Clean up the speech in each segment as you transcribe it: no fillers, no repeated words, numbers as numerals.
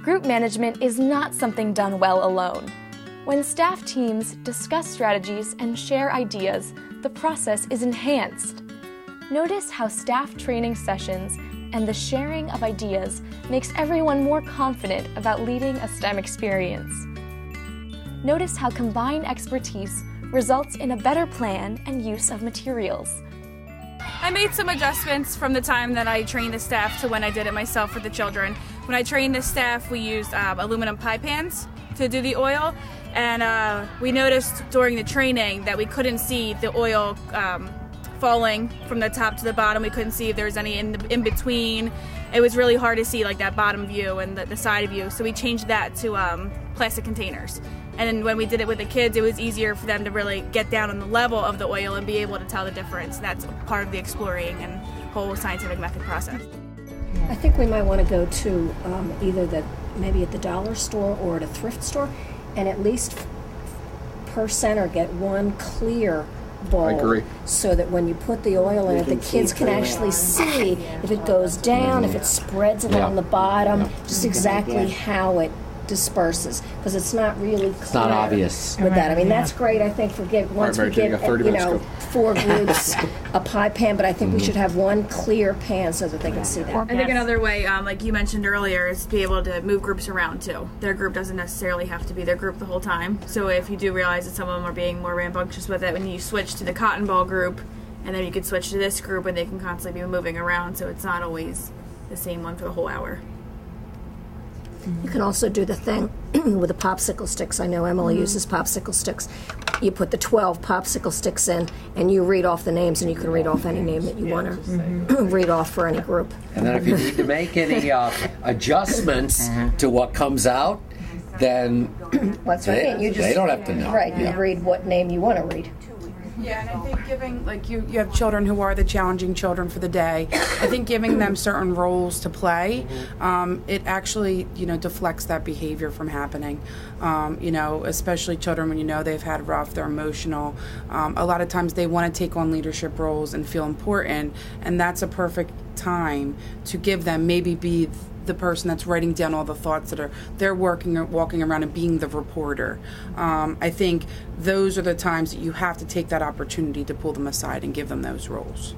Group management is not something done well alone. When staff teams discuss strategies and share ideas, the process is enhanced. Notice how staff training sessions and the sharing of ideas makes everyone more confident about leading a STEM experience. Notice how combined expertise results in a better plan and use of materials. I made some adjustments from the time that I trained the staff to when I did it myself for the children. When I trained the staff, we used aluminum pie pans to do the oil, and we noticed during the training that we couldn't see the oil falling from the top to the bottom. We couldn't see if there was any in between. It was really hard to see like that bottom view and the side view, so we changed that to plastic containers. And then when we did it with the kids, it was easier for them to really get down on the level of the oil and be able to tell the difference. That's part of the exploring and whole scientific method process. I think we might want to go to either maybe at the dollar store or at a thrift store, and at least per center get one clear bowl. I agree. So that when you put the oil in it, the kids can actually see if it goes down, if it spreads along the bottom, just exactly how it disperses, because it's not really clear. It's not obvious. With that. I mean, that's great, I think, once we give, 4 groups a pie pan, but I think we should have one clear pan so that they can see that. I think another way, like you mentioned earlier, is to be able to move groups around too. Their group doesn't necessarily have to be their group the whole time. So if you do realize that some of them are being more rambunctious with it, when you switch to the cotton ball group, and then you could switch to this group, and they can constantly be moving around, so it's not always the same one for the whole hour. You can also do the thing with the popsicle sticks. I know Emily uses popsicle sticks. You put the 12 popsicle sticks in, and you read off the names, and you can read off any name that you want to read off for any group. And then if you need to make any adjustments to what comes out, then they don't have to know. Right, you read what name you want to read. Yeah, and I think giving, like you have children who are the challenging children for the day. I think giving them certain roles to play, it actually, deflects that behavior from happening. Especially children when they've had rough, they're emotional. A lot of times they want to take on leadership roles and feel important, and that's a perfect time to give them, maybe be the person that's writing down all the thoughts that they're walking around and being the reporter. I think those are the times that you have to take that opportunity to pull them aside and give them those roles.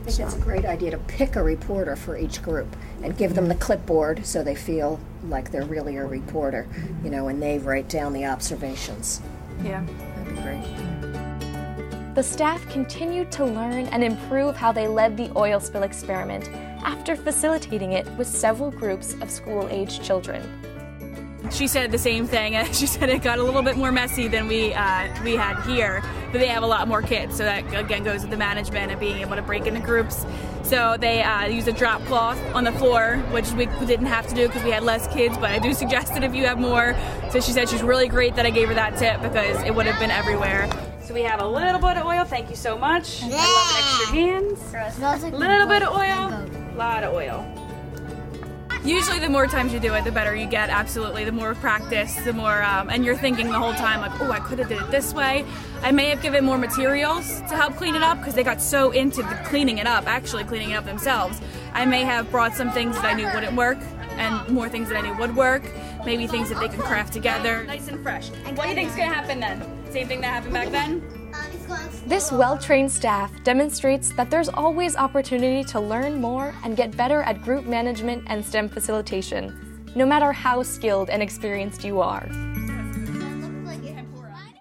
I think it's a great idea to pick a reporter for each group and give them the clipboard so they feel like they're really a reporter, and they write down the observations. Yeah. That'd be great. The staff continued to learn and improve how they led the oil spill experiment after facilitating it with several groups of school-aged children. She said the same thing. She said it got a little bit more messy than we had here, but they have a lot more kids, so that again goes with the management and being able to break into groups. So they use a drop cloth on the floor, which we didn't have to do because we had less kids, but I do suggest it if you have more. So she said she's really great that I gave her that tip because it would have been everywhere. So we have a little bit of oil. Thank you so much. I love an extra hands. A little bit of oil. A lot of oil. Usually the more times you do it, the better you get, absolutely. The more practice, the more, and you're thinking the whole time like, oh, I could have did it this way. I may have given more materials to help clean it up because they got so into cleaning it up themselves. I may have brought some things that I knew wouldn't work and more things that I knew would work, maybe things that they can craft together. Nice and fresh. What do you think's gonna happen then? Same thing that happened back then? This well-trained staff demonstrates that there's always opportunity to learn more and get better at group management and STEM facilitation, no matter how skilled and experienced you are.